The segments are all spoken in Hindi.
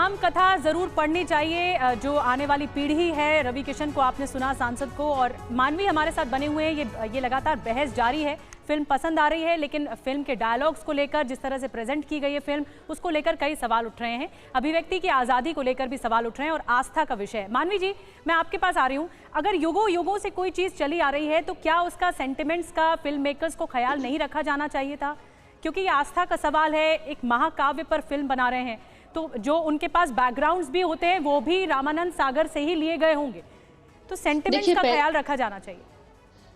राम कथा जरूर पढ़नी चाहिए। जो आने वाली पीढ़ी है, रवि किशन को आपने सुना, सांसद को, और मानवी हमारे साथ बने हुए हैं। ये लगातार बहस जारी है। फिल्म पसंद आ रही है, लेकिन फिल्म के डायलॉग्स को लेकर, जिस तरह से प्रेजेंट की गई है फिल्म, उसको लेकर कई सवाल उठ रहे हैं। अभिव्यक्ति की आज़ादी को लेकर भी सवाल उठ रहे हैं और आस्था का विषय है। मानवी जी, मैं आपके पास आ रही हूँ। अगर युगों युगों से कोई चीज़ चली आ रही है तो क्या उसका सेंटिमेंट्स का फिल्म मेकर्स को ख्याल नहीं रखा जाना चाहिए था? क्योंकि ये आस्था का सवाल है, एक महाकाव्य पर फिल्म बना रहे हैं, तो जो उनके पास बैकग्राउंड्स भी होते हैं वो भी रामानंद सागर से ही लिए गए होंगे, तो सेंटिमेंट्स का ख्याल रखा जाना चाहिए।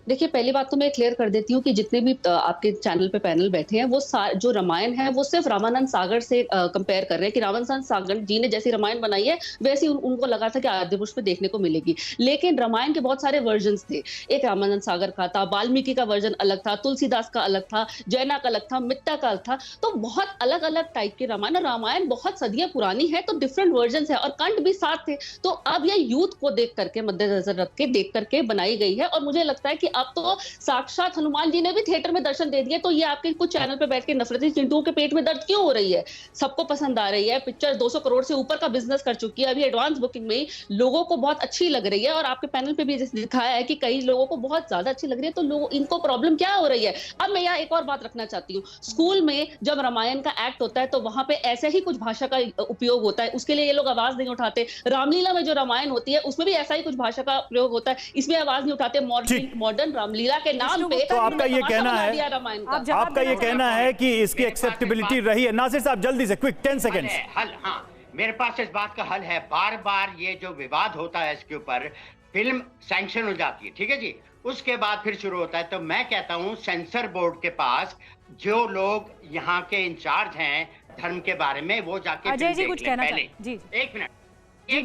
देखिए, पहली बात तो मैं क्लियर कर देती हूँ कि जितने भी आपके चैनल पे पैनल बैठे हैं, वो जो रामायण है वो सिर्फ रामानंद सागर से कंपेयर कर रहे हैं कि रामानंद सागर जी ने जैसी रामायण बनाई है वैसी उनको लगा था कि आद्य पुरुष पे देखने को मिलेगी। लेकिन रामायण के बहुत सारे वर्जन्स थे। एक रामानंद सागर का था, वाल्मीकि का वर्जन अलग था, तुलसीदास का अलग था, जैना का अलग था, मित्ता का अलग था। तो बहुत अलग अलग टाइप के रामायण, और रामायण बहुत सदियां पुरानी है, तो डिफरेंट वर्जन है, और कंठ भी साथ थे। तो अब यह यूथ को देख करके, मद्देनजर रख के देख करके बनाई गई है। और मुझे लगता है कि अब तो साक्षात हनुमान जी ने भी थिएटर में दर्शन दे दिए। तो ये आपके कुछ चैनल पे बैठ के नफरती चिंटुओं के पेट में दर्द क्यों हो रही है? सबको पसंद आ रही है। पिक्चर 200 करोड़ से ऊपर का बिजनेस कर चुकी है। अभी एडवांस बुकिंग में ही लोगों को बहुत अच्छी लग रही है, और आपके पैनल पे भी दिखाया है कि कई लोगों को बहुत ज्यादा अच्छी लग रही है। तो लोग, इनको प्रॉब्लम क्या हो रही है? अब मैं यहाँ एक और बात रखना चाहती हूँ। स्कूल में जब रामायण का एक्ट होता है तो वहां पे ऐसे ही कुछ भाषा का उपयोग होता है, उसके लिए ये लोग आवाज नहीं उठाते। रामलीला में जो रामायण होती है उसमें भी ऐसा ही कुछ भाषा का प्रयोग होता है, इसमें आवाज नहीं उठाते। मॉडर्न रामलीला के नाम पे तो आपका ये कहना है, आपका ये कहना है कि इसकी एक्सेप्टेबिलिटी रही है। नासिर साहब जल्दी से, क्विक 10 सेकंड्स। हल, हाँ, मेरे पास इस बात का हल है। बार बार ये जो विवाद होता है इसके ऊपर, फिल्म सैंक्शन हो जाती है, ठीक है जी, उसके बाद फिर शुरू होता है। तो मैं कहता हूँ सेंसर बोर्ड के पास जो लोग यहाँ के इंचार्ज हैं धर्म के बारे में, वो जाके अजय जी कुछ कहना चाहिए। जी, एक मिनट,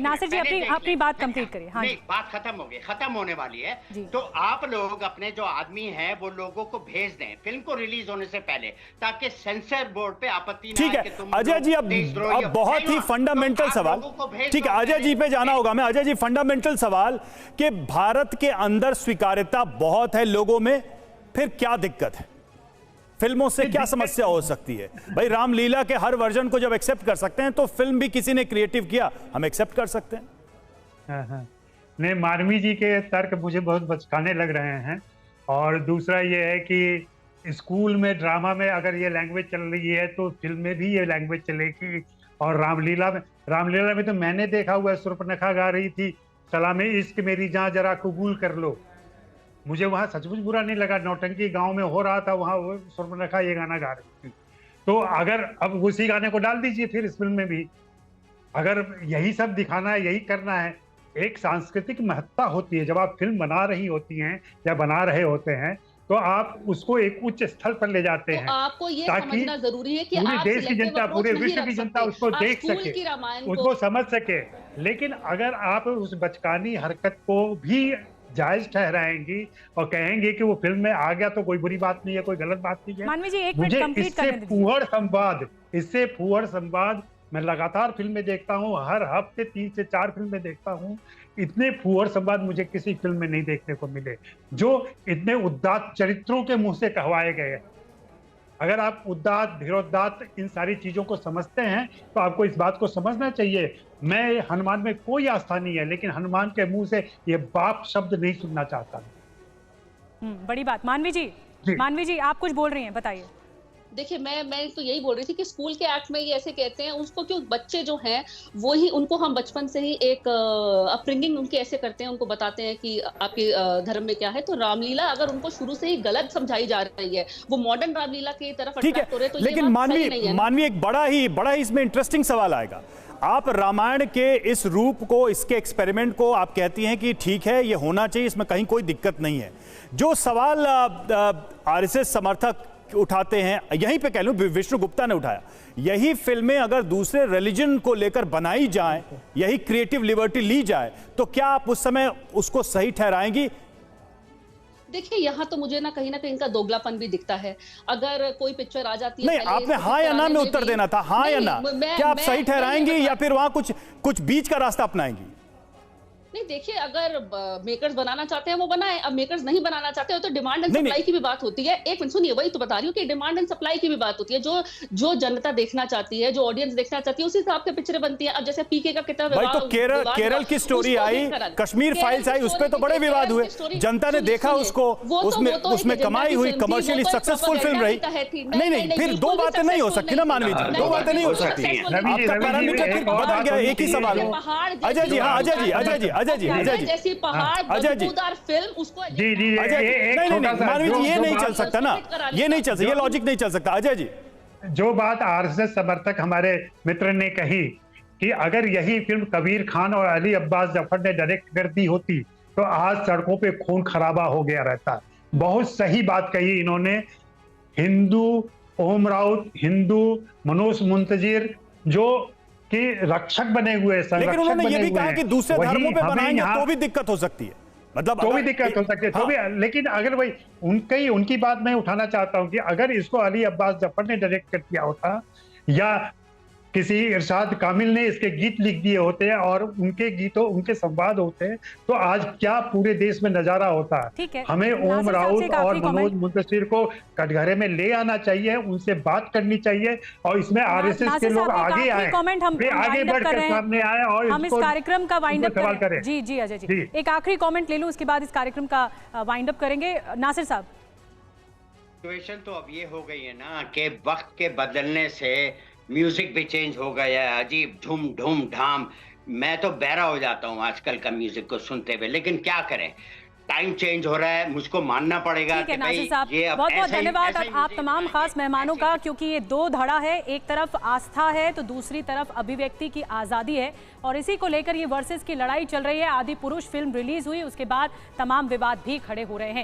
नासिर जी अपनी बात कंप्लीट करिए। हाँ, नहीं, बात खत्म हो गई, खत्म होने वाली है। तो आप लोग अपने जो आदमी हैं वो लोगों को भेज दें फिल्म को रिलीज होने से पहले, ताकि सेंसर बोर्ड पे आपत्ति ना आए कि तुम। अजय जी, अब बहुत ही फंडामेंटल सवाल, ठीक है, अजय जी पे जाना होगा। मैं अजय जी, फंडामेंटल सवाल कि भारत के अंदर स्वीकार्यता बहुत है लोगों में, फिर क्या दिक्कत है? फिल्मों से क्या समस्या हो सकती है? भाई, रामलीला के हर वर्जन को जब एक्सेप्ट कर सकते हैं तो फिल्म भी किसी ने क्रिएटिव किया, हम एक्सेप्ट कर सकते हैं। हाँ। नहीं, मानवी जी के तर्क मुझे बहुत बचकाने लग रहे हैं। और दूसरा ये है कि स्कूल में ड्रामा में अगर ये लैंग्वेज चल रही है तो फिल्म में भी ये लैंग्वेज चलेगी। और रामलीला में तो मैंने देखा हुआ है, सुर्पनखा गा रही थी, सलामे इश्क मेरी जान जरा कबूल कर लो। मुझे वहाँ सचमुच बुरा नहीं लगा। नौटंकी गांव में हो रहा था, वहाँ वो सुर्पनखा ये गाना गा रही थी। तो अगर अब उसी गाने को डाल दीजिए फिर इस फिल्म में भी, अगर यही सब दिखाना है, यही करना है। एक सांस्कृतिक महत्ता होती है जब आप फिल्म बना रही होती हैं या बना रहे होते हैं, तो आप उसको एक उच्च स्थल पर ले जाते हैं। आपको ये समझना जरूरी है कि पूरे देश की जनता, पूरे विश्व की जनता उसको देख सके, उसको समझ सके। लेकिन अगर आप उस बचकानी हरकत को भी जायज ठहराएंगी और कहेंगे कि वो फिल्म में आ गया तो कोई बुरी बात नहीं है, कोई गलत बात नहीं है। मुझे इससे फूहड़ संवाद मैं लगातार फिल्में देखता हूँ, हर हफ्ते 3 से 4 फिल्में देखता हूँ। इतने फूहड़ संवाद मुझे किसी फिल्म में नहीं देखने को मिले, जो इतने उदात्त चरित्रों के मुंह से कहवाए गए। अगर आप उदात्त, धीरोदात्त इन सारी चीजों को समझते हैं तो आपको इस बात को समझना चाहिए। मैं हनुमान में कोई आस्था नहीं है, लेकिन हनुमान के मुंह से ये बाप शब्द नहीं सुनना चाहता। बड़ी बात। मानवी जी आप कुछ बोल रही हैं, बताइए। देखिए, मैं तो यही बोल रही थी कि स्कूल के एक्ट में ये ऐसे कहते हैं, उसको क्यों बच्चे जो हैं वो ही, उनको हम बचपन से ही एक अपब्रिंगिंग उनके ऐसे करते हैं, उनको बताते हैं कि आपके धर्म में क्या है। तो रामलीला अगर उनको शुरू से ही गलत समझाई जा रही है, वो मॉडर्न रामलीला की तरफ अट्रैक्ट हो रहे हैं, तो लेकिन मानवी एक बड़ा ही इसमें इंटरेस्टिंग सवाल आएगा। आप रामायण के इस रूप को, इसके एक्सपेरिमेंट को आप कहती हैं कि ठीक है, ये होना चाहिए, इसमें कहीं कोई दिक्कत नहीं है। जो सवाल आरएसएस समर्थक उठाते हैं, यहीं पे कह लूं विष्णु गुप्ता ने उठाया, यही फिल्में अगर दूसरे रिलीजन को लेकर बनाई जाएं, यही क्रिएटिव लिबर्टी ली जाए, तो क्या आप उस समय उसको सही ठहराएंगी? देखिए, यहाँ तो मुझे ना कहीं इनका दोगलापन भी दिखता है। अगर कोई पिक्चर आ जाती है, नहीं, आपने हाँ या ना में उत्तर देना था, हाँ या ना। क्या आप सही ठहराएंगी या फिर वहां कुछ बीच का रास्ता अपनाएंगी? नहीं देखिए, अगर मेकर्स बनाना चाहते हैं वो बनाएं, अब मेकर्स नहीं बनाना चाहते हो तो डिमांड एंड सप्लाई की भी बात होती है। एक मिनट सुनिए, वही तो बता रही हूँ कि डिमांड एंड सप्लाई की भी बात होती है। जो जनता देखना चाहती है, जो ऑडियंस देखना चाहती है, उसी हिसाब से पिक्चरें बनती है। अब जैसे पीके का कितना भाई तो केरल की स्टोरी आई, कश्मीर फाइल्स आई, उस पर तो बड़े विवाद हुए, जनता ने देखा उसको, उसमें कमाई हुई, कमर्शियली सक्सेसफुल फिल्म रही। नहीं, फिर दो बातें नहीं हो सकती ना मानवी जी, दो बातें नहीं हो सकती। आपका पैरामीटर फिर बदल गया। एक ही सवाल है अजय जी। हाँ अजय जी जैसी पहाड़ बदबूदार फिल्म उसको नहीं मानवी जी, ये नहीं चल सकता ना, ये नहीं चल सकता, ये लॉजिक नहीं चल सकता। अजय जी, जो बात आरएसएस समर्थक हमारे मित्र ने कही कि अगर यही फिल्म कबीर खान और अली अब्बास जफर ने डायरेक्ट कर दी होती तो आज सड़कों पे खून खराबा हो गया रहता। बहुत सही बात कही इन्होंने। हिंदू ओम राउत, हिंदू मनोज मुंतजिर जो कि रक्षक बने हुए, लेकिन उन्होंने ये भी कहा कि दूसरे धर्मों पे बनाएंगे तो भी दिक्कत हो सकती है, मतलब तो भी दिक्कत हो सकती है। तो भी, लेकिन अगर भाई उनकी बात मैं उठाना चाहता हूं कि अगर इसको अली अब्बास जफर ने डायरेक्ट कर दिया होता या किसी इरशाद कामिल ने इसके गीत लिख दिए होते और उनके गीतों उनके संवाद होते तो आज क्या पूरे देश में नजारा होता है। हमें ओम राउत और मनोज मुंतशिर को कटघरे में ले आना चाहिए, उनसे बात करनी चाहिए और इसमें आरएसएस के लोग आगे आए, आगे बढ़कर सामने आए और हम इस कार्यक्रम का वाइंड अप करें। जी अजय जी, एक आखिरी कॉमेंट ले लूं, उसके बाद इस कार्यक्रम का वाइंड अप करेंगे। नासिर साहब, सिचुएशन तो अब ये हो गई है ना कि वक्त के बदलने से म्यूजिक भी चेंज हो गया है, अजीब धूम धूम धाम। मैं तो बहरा हो जाता हूँ आजकल का म्यूजिक को सुनते हुए, लेकिन क्या करें, टाइम चेंज हो रहा है, मुझको मानना पड़ेगा। ठीक है नासिर साहब, बहुत बहुत धन्यवाद आप तमाम खास मेहमानों का, क्योंकि ये दो धड़ा है, एक तरफ आस्था है तो दूसरी तरफ अभिव्यक्ति की आज़ादी है, और इसी को लेकर ये वर्सेस की लड़ाई चल रही है। आदि पुरुष फिल्म रिलीज हुई, उसके बाद तमाम विवाद भी खड़े हो रहे हैं।